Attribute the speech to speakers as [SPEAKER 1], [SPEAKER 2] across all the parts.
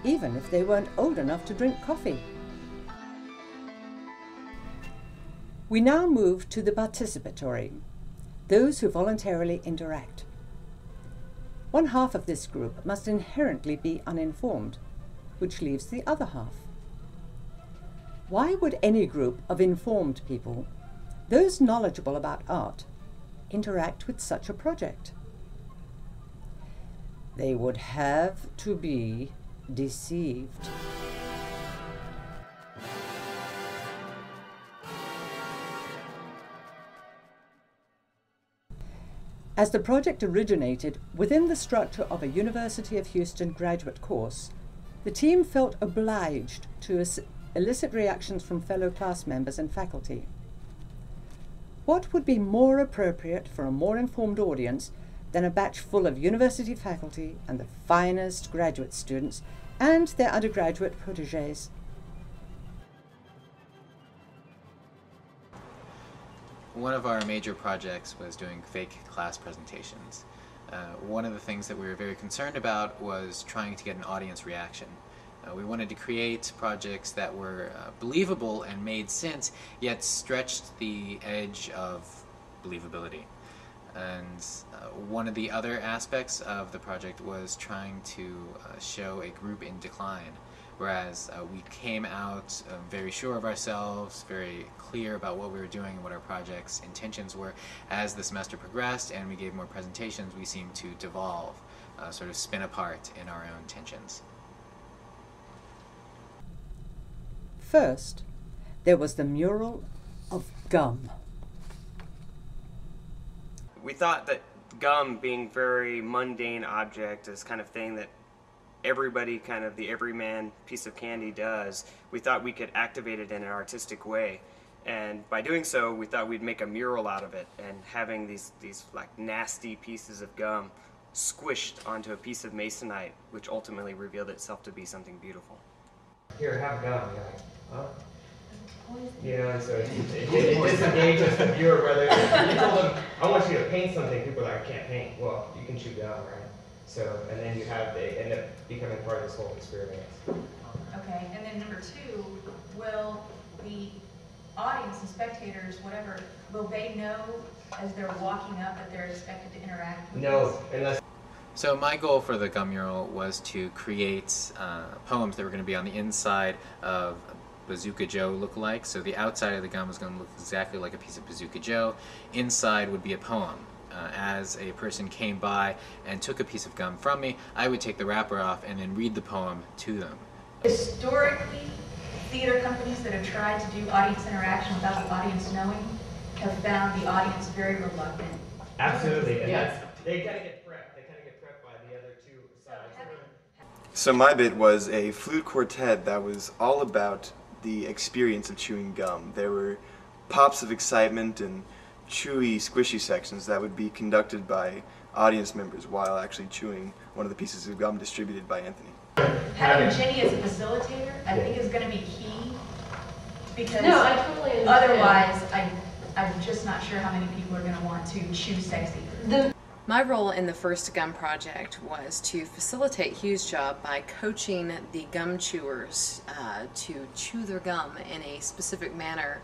[SPEAKER 1] even if they weren't old enough to drink coffee. We now move to the participatory, those who voluntarily interact. One half of this group must inherently be uninformed, which leaves the other half. Why would any group of informed people, those knowledgeable about art, interact with such a project? They would have to be deceived. As the project originated within the structure of a University of Houston graduate course, the team felt obliged to elicit reactions from fellow class members and faculty. What would be more appropriate for a more informed audience than a batch full of university faculty and the finest graduate students and their undergraduate protégés?
[SPEAKER 2] One of our major projects was doing fake class presentations. One of the things that we were very concerned about was trying to get an audience reaction. We wanted to create projects that were believable and made sense, yet stretched the edge of believability. And one of the other aspects of the project was trying to show a group in decline, whereas we came out very sure of ourselves, very clear about what we were doing and what our project's intentions were. As the semester progressed and we gave more presentations, we seemed to devolve, sort of spin apart in our own tensions.
[SPEAKER 1] First, there was the mural of gum.
[SPEAKER 3] We thought that gum, being very mundane object, is kind of thing that everybody, kind of the everyman piece of candy does, we thought we could activate it in an artistic way. And by doing so, we thought we'd make a mural out of it, and having these like nasty pieces of gum squished onto a piece of masonite, which ultimately revealed itself to be something beautiful.
[SPEAKER 4] Here, have gum. You're like, huh? You know, so it disengages the viewer whether you told them, I want you to paint something, people are like, I can't paint. Well, you can chew gum, right? So, and then they end up becoming part of this whole experience.
[SPEAKER 5] Okay, and then number two, will the audience and spectators, whatever, will they know as they're walking up that they're expected to interact with
[SPEAKER 4] No, unless...
[SPEAKER 2] So my goal for the gum mural was to create poems that were going to be on the inside of Bazooka Joe look-alike. So the outside of the gum was going to look exactly like a piece of Bazooka Joe. Inside would be a poem. As a person came by and took a piece of gum from me, I would take the wrapper off and then read the poem to them.
[SPEAKER 5] Historically, theater companies that have tried to do audience interaction without the audience knowing have found the audience very reluctant.
[SPEAKER 4] Absolutely, and yes. They kind of get prepped. They kind of get prepped by the other two sides.
[SPEAKER 6] So my bit was a flute quartet that was all about the experience of chewing gum. There were pops of excitement and chewy, squishy sections that would be conducted by audience members while actually chewing one of the pieces of gum distributed by Anthony.
[SPEAKER 5] Having Jenny as a facilitator, I think, is going to be key, because
[SPEAKER 7] no, I totally understand.
[SPEAKER 5] Otherwise, I'm just not sure how many people are going to want to chew sexy.
[SPEAKER 7] My role in the first gum project was to facilitate Hugh's job by coaching the gum chewers to chew their gum in a specific manner.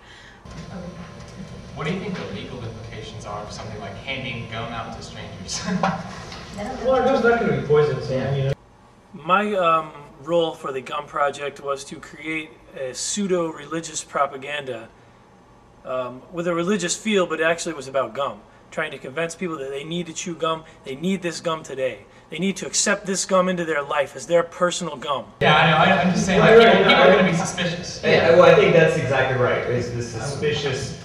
[SPEAKER 8] What do you think the legal implications are of something like handing gum out to strangers?
[SPEAKER 9] Well, gum's not going to be poison, Sam, you know. My role for the gum project was to create a pseudo-religious propaganda with a religious feel, but it actually was about gum. Trying to convince people that they need to chew gum, they need this gum today. They need to accept this gum into their life as their personal gum.
[SPEAKER 8] Yeah, I know. I'm just saying, like, people are going to be suspicious.
[SPEAKER 4] Well, I think that's exactly right. It's the suspicious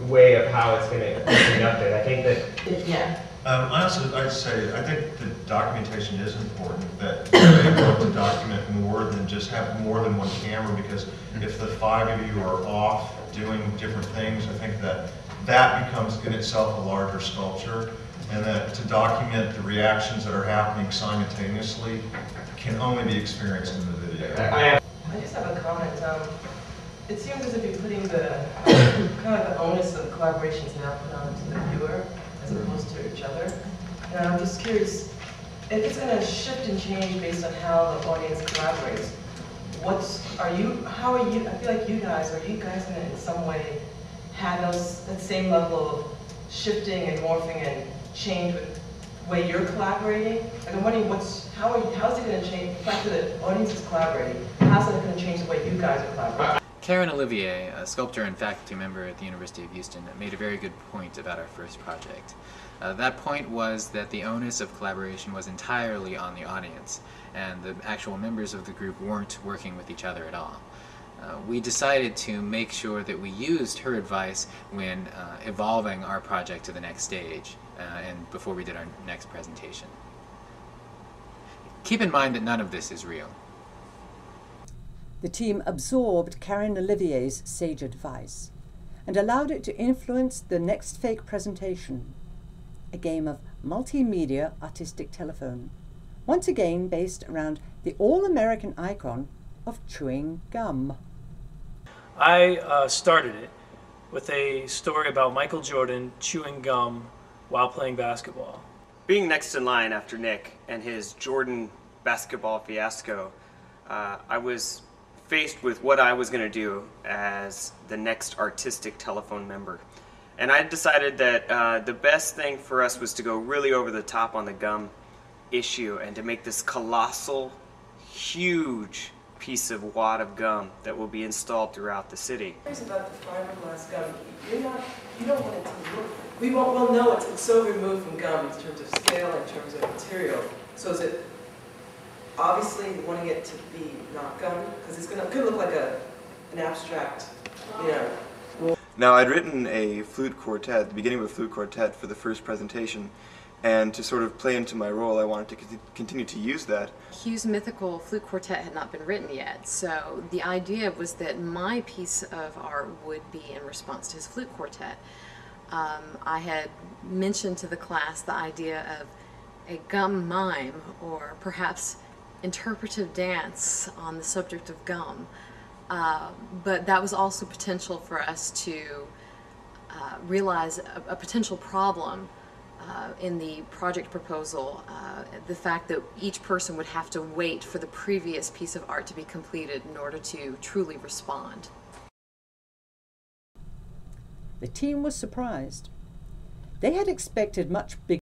[SPEAKER 4] way of how it's going to be conducted. I think that...
[SPEAKER 5] Yeah.
[SPEAKER 10] Honestly, I'd say I think the documentation is important, that you're able to document more than just have more than one camera, because if the 5 of you are off doing different things, I think that becomes in itself a larger sculpture, and that to document the reactions that are happening simultaneously can only be experienced in the video.
[SPEAKER 11] I just have a comment. It seems as if you're putting the kind of the onus of collaborations now put on to the viewer as opposed to each other. And I'm just curious, if it's going to shift and change based on how the audience collaborates, how are you, I feel like you guys going to in some way have that same level of shifting and morphing and change with the way you're collaborating? Like I'm wondering how is it going to change, the fact that the audience is collaborating, how's it going to change the way you guys are collaborating?
[SPEAKER 2] Karen Olivier, a sculptor and faculty member at the University of Houston, made a very good point about our first project. That point was that the onus of collaboration was entirely on the audience, and the actual members of the group weren't working with each other at all. We decided to make sure that we used her advice when evolving our project to the next stage and before we did our next presentation. Keep in mind that none of this is real.
[SPEAKER 1] The team absorbed Karen Olivier's sage advice and allowed it to influence the next fake presentation, a game of multimedia artistic telephone, once again based around the all-American icon of chewing gum.
[SPEAKER 9] I started it with a story about Michael Jordan chewing gum while playing basketball.
[SPEAKER 3] Being next in line after Nick and his Jordan basketball fiasco, I was faced with what I was going to do as the next artistic telephone member. And I decided that the best thing for us was to go really over the top on the gum issue and to make this colossal, huge piece of wad of gum that will be installed throughout the city.
[SPEAKER 11] Here's about the fiberglass gum. You don't want it to look, we'll know it's so removed from gum in terms of scale, in terms of material. So is it obviously wanting it to be not gum? Because it's could look like an abstract, you know.
[SPEAKER 6] Now, I'd written a flute quartet, the beginning of a flute quartet for the first presentation, and to sort of play into my role, I wanted to continue to use that.
[SPEAKER 7] Hugh's mythical flute quartet had not been written yet, so the idea was that my piece of art would be in response to his flute quartet. I had mentioned to the class the idea of a gum mime, or perhaps interpretive dance on the subject of gum. But that was also potential for us to realize a potential problem in the project proposal, the fact that each person would have to wait for the previous piece of art to be completed in order to truly respond.
[SPEAKER 1] The team was surprised. They had expected much bigger